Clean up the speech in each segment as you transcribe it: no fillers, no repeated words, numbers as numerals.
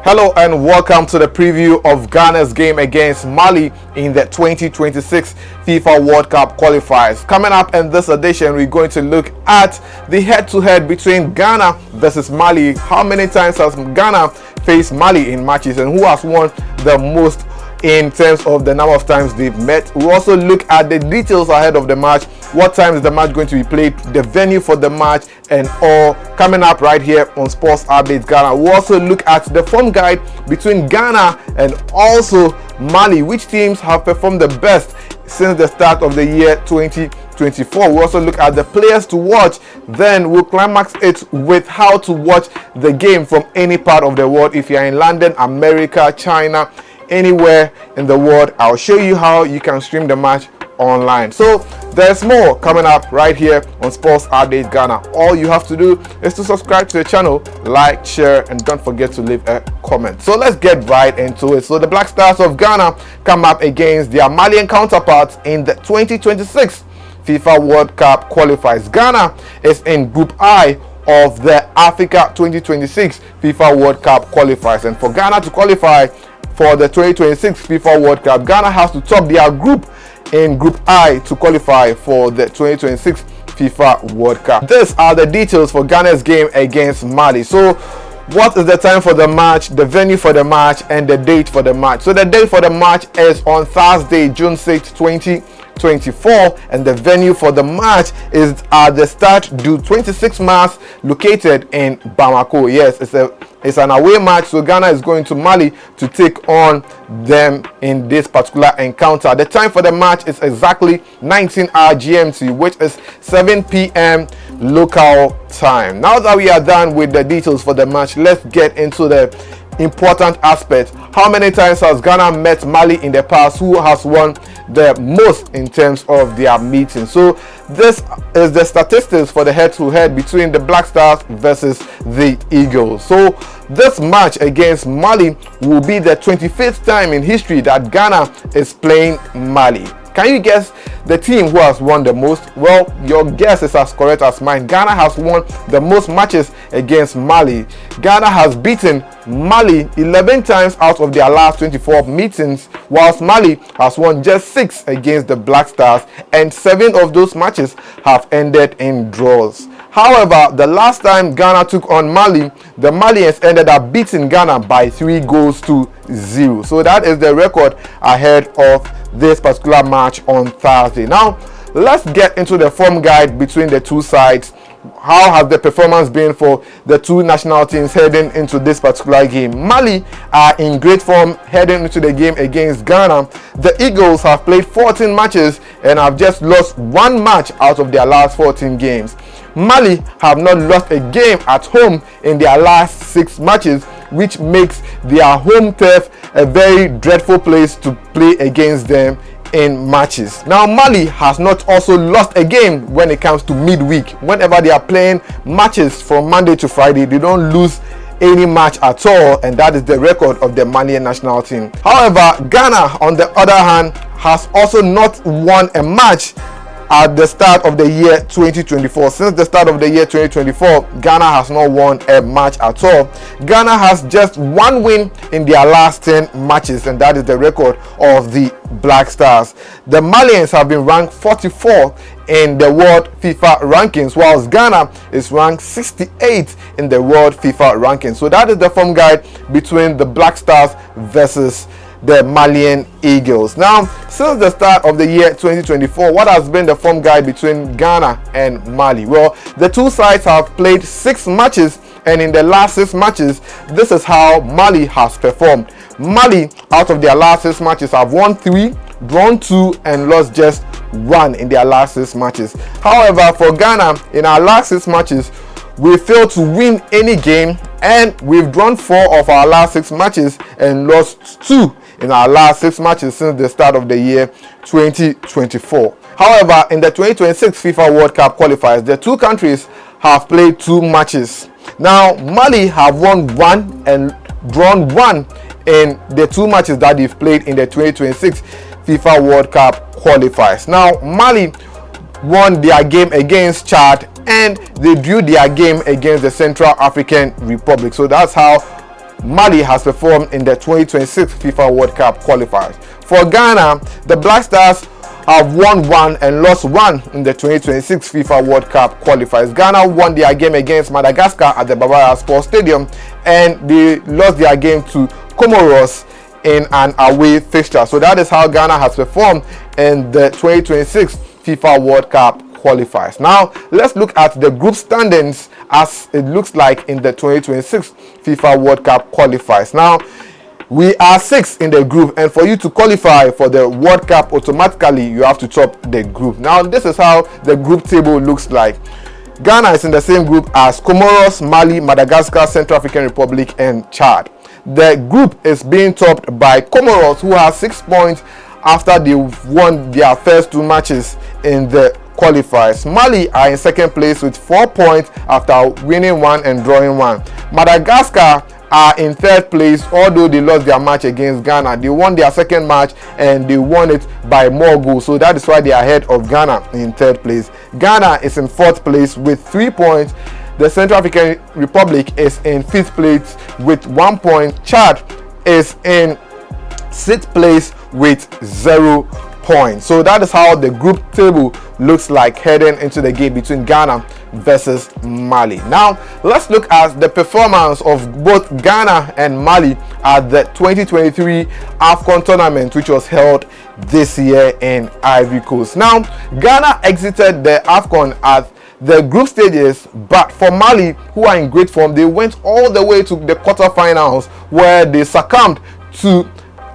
Hello and welcome to the preview of Ghana's game against Mali in the 2026 FIFA World Cup qualifiers. Coming up in this edition, we're going to look at the head-to-head between Ghana versus Mali. How many times has Ghana faced Mali in matches and who has won the most in terms of the number of times they've met. We'll also look at the details ahead of the match, what time is the match going to be played, the venue for the match, and all coming up right here on Sports Updates Ghana. We'll also look at the form guide between Ghana and also Mali, which teams have performed the best since the start of the year 2024. We'll also look at the players to watch, then we'll climax it with how to watch the game from any part of the world. If you're in London, America, China, anywhere in the world, I'll show you how you can stream the match online. So there's more coming up right here on Sports Updates Ghana. All you have to do is to subscribe to the channel, like, share, and don't forget to leave a comment. So let's get right into it. So the Black Stars of Ghana come up against their Malian counterparts in the 2026 FIFA World Cup qualifiers. Ghana is in Group I of the Africa 2026 FIFA World Cup qualifiers, and for Ghana to qualify for the 2026 FIFA World Cup, Ghana has to top their group in Group I to qualify for the 2026 FIFA World Cup. These are the details for Ghana's game against Mali. So what is the time for the match, the venue for the match, and the date for the match? So the date for the match is on Thursday, June 6, 2024, and the venue for the match is at the Stade du 26 Mars located in Bamako. Yes, it's an away match, so Ghana is going to Mali to take on them in this particular encounter. The time for the match is exactly 19-hour GMT, which is 7 p.m. local time. Now that we are done with the details for the match, let's get into the important aspect. How many times has Ghana met Mali in the past? Who has won the most in terms of their meetings? So this is the statistics for the head-to-head between the Black Stars versus the Eagles. So this match against Mali will be the 25th time in history that Ghana is playing Mali. Can you guess the team who has won the most? Well, your guess is as correct as mine. Ghana has won the most matches against Mali. Ghana has beaten Mali 11 times out of their last 24 meetings, whilst Mali has won just 6 against the Black Stars, and 7 of those matches have ended in draws. However, the last time Ghana took on Mali, the Malians ended up beating Ghana by 3-0. So that is the record ahead of this particular match on Thursday. Now, let's get into the form guide between the two sides. How has the performance been for the two national teams heading into this particular game? Mali are in great form heading into the game against Ghana. The Eagles have played 14 matches and have just lost 1 match out of their last 14 games. Mali have not lost a game at home in their last 6 matches, which makes their home turf a very dreadful place to play against them in matches. Now, Mali has not also lost a game when it comes to midweek. Whenever they are playing matches from Monday to Friday, they don't lose any match at all, and that is the record of the Malian national team. However, Ghana, on the other hand, has also not won a match at the start of the year 2024. Since the start of the year 2024, Ghana has not won a match at all. Ghana has just 1 win in their last 10 matches, and that is the record of the Black Stars. The Malians have been ranked 44th in the world FIFA rankings, whilst Ghana is ranked 68 in the world FIFA rankings. So that is the form guide between the Black Stars versus the Malian Eagles. Now, since the start of the year 2024, what has been the form guide between Ghana and Mali? Well, the two sides have played 6 matches, and in the last 6 matches, this is how Mali has performed. Mali, out of their last 6 matches, have won 3, drawn 2, and lost just 1 in their last 6 matches. However, for Ghana, in our last 6 matches, we failed to win any game, and we've drawn 4 of our last 6 matches and lost 2 in our last 6 matches since the start of the year 2024. However, in the 2026 FIFA World Cup qualifiers, the two countries have played 2 matches. Now, Mali have won 1 and drawn 1 in the 2 matches that they've played in the 2026 FIFA World Cup qualifiers. Now, Mali won their game against Chad and they drew their game against the Central African Republic. So that's how Mali has performed in the 2026 FIFA World Cup qualifiers. For Ghana, the Black Stars have won one and lost one in the 2026 FIFA World Cup qualifiers. Ghana won their game against Madagascar at the Bavaria Sports Stadium, and they lost their game to Comoros in an away fixture. So that is how Ghana has performed in the 2026 FIFA World Cup qualifiers. Now let's look at the group standings as it looks like in the 2026 FIFA World Cup qualifiers. Now we are 6 in the group, and for you to qualify for the World Cup automatically you have to top the group. Now this is how the group table looks like. Ghana is in the same group as Comoros, Mali, Madagascar, Central African Republic and Chad. The group is being topped by Comoros, who has 6 points after they won their first 2 matches in the qualifiers. Mali are in second place with 4 points after winning 1 and drawing 1. Madagascar are in third place, although they lost their match against Ghana. They won their second match and they won it by more goals, so that is why they are ahead of Ghana in third place. Ghana is in fourth place with 3 points. The Central African Republic is in fifth place with 1 point. Chad is in sixth place with 0 points. So that is how the group table looks like heading into the game between Ghana versus Mali. Now let's look at the performance of both Ghana and Mali at the 2023 AFCON tournament, which was held this year in Ivory Coast. Now Ghana exited the AFCON at the group stages, but for Mali, who are in great form, they went all the way to the quarterfinals, where they succumbed to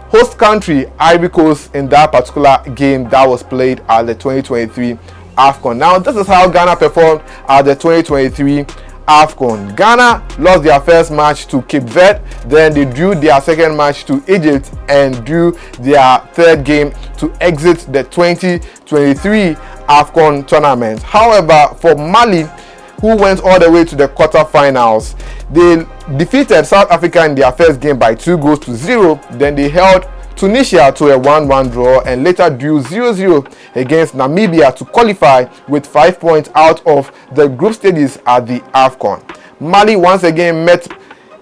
host country Ivory Coast in that particular game that was played at the 2023 AFCON. Now this is how Ghana performed at the 2023 AFCON. Ghana lost their first match to Cape Verde, then they drew their second match to Egypt and drew their third game to exit the 2023 AFCON tournament. However, for Mali, who went all the way to the quarterfinals, they defeated South Africa in their first game by 2-0. Then they held Tunisia to a 1-1 draw and later drew 0-0 against Namibia to qualify with 5 points out of the group stages at the AFCON. Mali once again met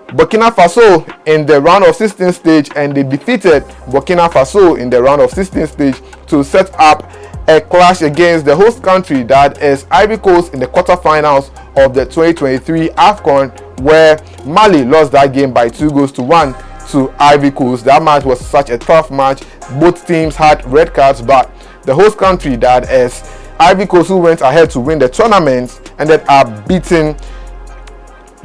Burkina Faso in the round of 16 stage, and they defeated Burkina Faso in the round of 16 stage to set up a clash against the host country, that is Ivory Coast, in the quarterfinals of the 2023 AFCON, where Mali lost that game by 2-1 to Ivory Coast. That match was such a tough match. Both teams had red cards, but the host country, that is Ivory Coast, who went ahead to win the tournament, ended up beating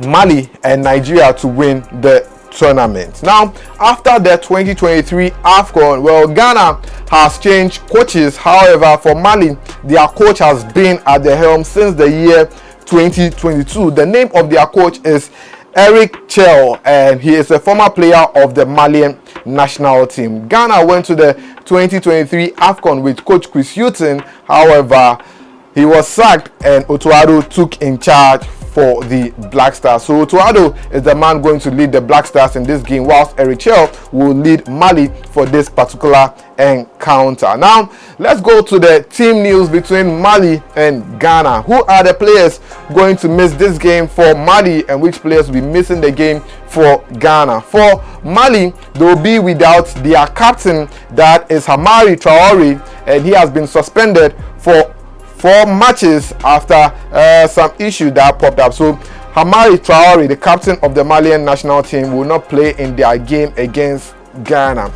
Mali and Nigeria to win the tournament. Now, after the 2023 AFCON, well, Ghana has changed coaches. However, for Mali, their coach has been at the helm since the year 2022. The name of their coach is Eric Chell, and he is a former player of the Malian national team. Ghana went to the 2023 AFCON with coach Chris Hughton. However, he was sacked and Otuado took in charge for the Black Stars. So Otuado is the man going to lead the Black Stars in this game, whilst Eric Chell will lead Mali for this particular encounter. Now let's go to the team news between Mali and Ghana. Who are the players going to miss this game for Mali, and which players will be missing the game for Ghana? For Mali, they will be without their captain, that is Hamari Traore, and he has been suspended for 4 matches after some issue that popped up. So Hamari Traore, the captain of the Malian national team, will not play in their game against Ghana.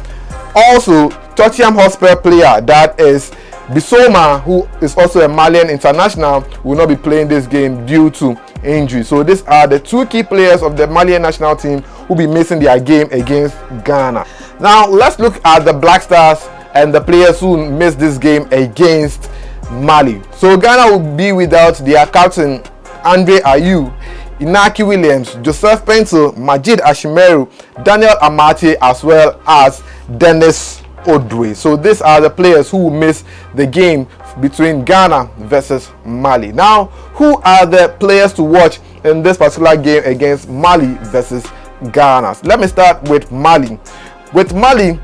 Also, Tottenham Hotspur player, that is Bissouma, who is also a Malian international, will not be playing this game due to injury. So these are the 2 key players of the Malian national team who will be missing their game against Ghana. Now let's look at the Black Stars and the players who missed this game against Mali. So Ghana will be without their captain Andre Ayew, Inaki Williams, Joseph Pencil, Majid Ashimeru, Daniel Amate, as well as Dennis Odwe. So these are the players who will miss the game between Ghana versus Mali. Now, who are the players to watch in this particular game against Mali versus Ghana? Let me start with Mali. With Mali,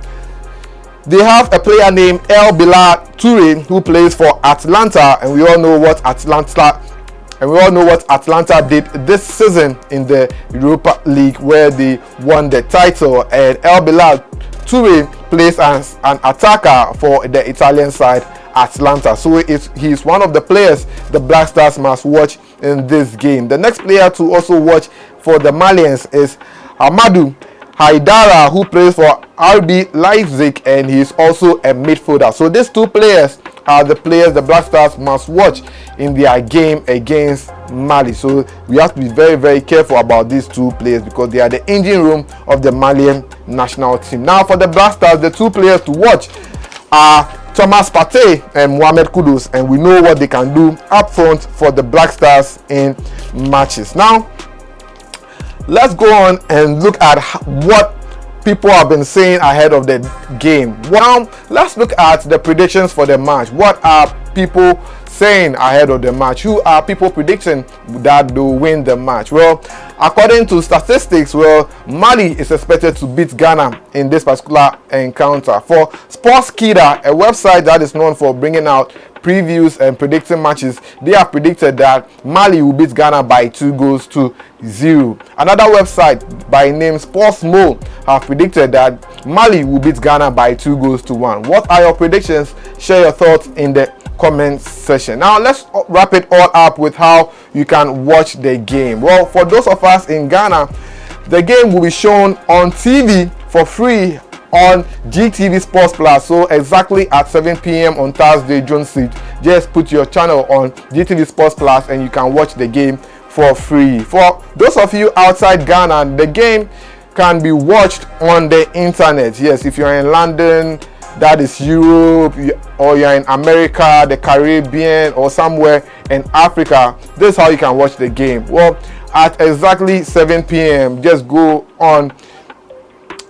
they have a player named El Bilal Toure, who plays for Atlanta, and we all know what Atlanta And we all know what Atlanta did this season in the Europa League, where they won the title. And El Bilal Toure plays as an attacker for the Italian side, Atlanta. So he's one of the players the Black Stars must watch in this game. The next player to also watch for the Malians is Amadou Haidara, who plays for RB Leipzig, and he's also a midfielder. So these two players are the players the Black Stars must watch in their game against Mali. So we have to be very, very careful about these two players because they are the engine room of the Malian national team. Now for the Black Stars, the two players to watch are Thomas Partey and Mohamed Kudus, and we know what they can do up front for the Black Stars in matches. Now let's go on and look at what people have been saying ahead of the game. Well, let's look at the predictions for the match. What are people saying ahead of the match? Who are people predicting that they'll win the match? Well, according to statistics, well, Mali is expected to beat Ghana in this particular encounter. For Sportskida, a website that is known for bringing out previews and predicting matches, they have predicted that Mali will beat Ghana by 2-0. Another website by name Sportsmo have predicted that Mali will beat Ghana by 2-1. What are your predictions? Share your thoughts in the comment section. Now let's wrap it all up with how you can watch the game. Well, for those of us in Ghana, the game will be shown on TV for free on GTV Sports Plus. So exactly at 7 p.m. on Thursday, June 6th, just put your channel on GTV Sports Plus and you can watch the game for free. For those of you outside Ghana, the game can be watched on the internet. Yes, if you're in London, that is Europe, or you're in America, the Caribbean, or somewhere in Africa, this is how you can watch the game. Well, at exactly 7 p.m, just go on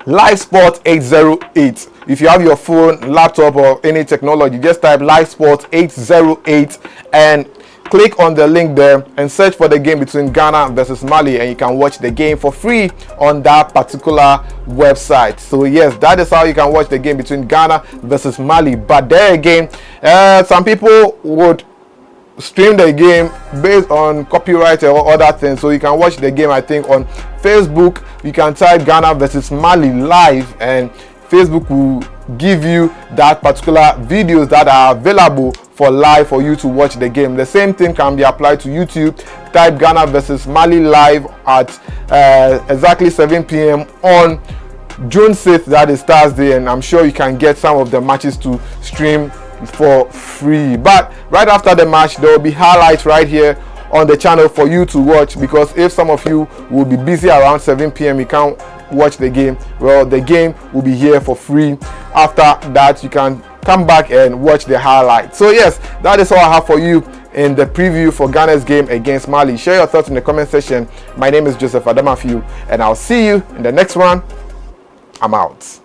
Live Sport 808. If you have your phone, laptop, or any technology, just type Live Sport 808 and click on the link there and search for the game between Ghana versus Mali, and you can watch the game for free on that particular website. So yes, that is how you can watch the game between Ghana versus Mali. But there again, some people would stream the game based on copyright or other things, so you can watch the game, I think, on Facebook. You can type Ghana versus Mali live and Facebook will give you that particular videos that are available for live for you to watch the game. The same thing can be applied to YouTube. Type Ghana versus Mali live at exactly 7 p.m. on June 6th, that is Thursday, and I'm sure you can get some of the matches to stream for free. But right after the match, there will be highlights right here on the channel for you to watch, because if some of you will be busy around 7 p.m, you can't watch the game. Well, the game will be here for free. After that, you can come back and watch the highlights. So yes, that is all I have for you in the preview for Ghana's game against Mali. Share your thoughts in the comment section. My name is Joseph Adamafiu, and I'll see you in the next one. I'm out.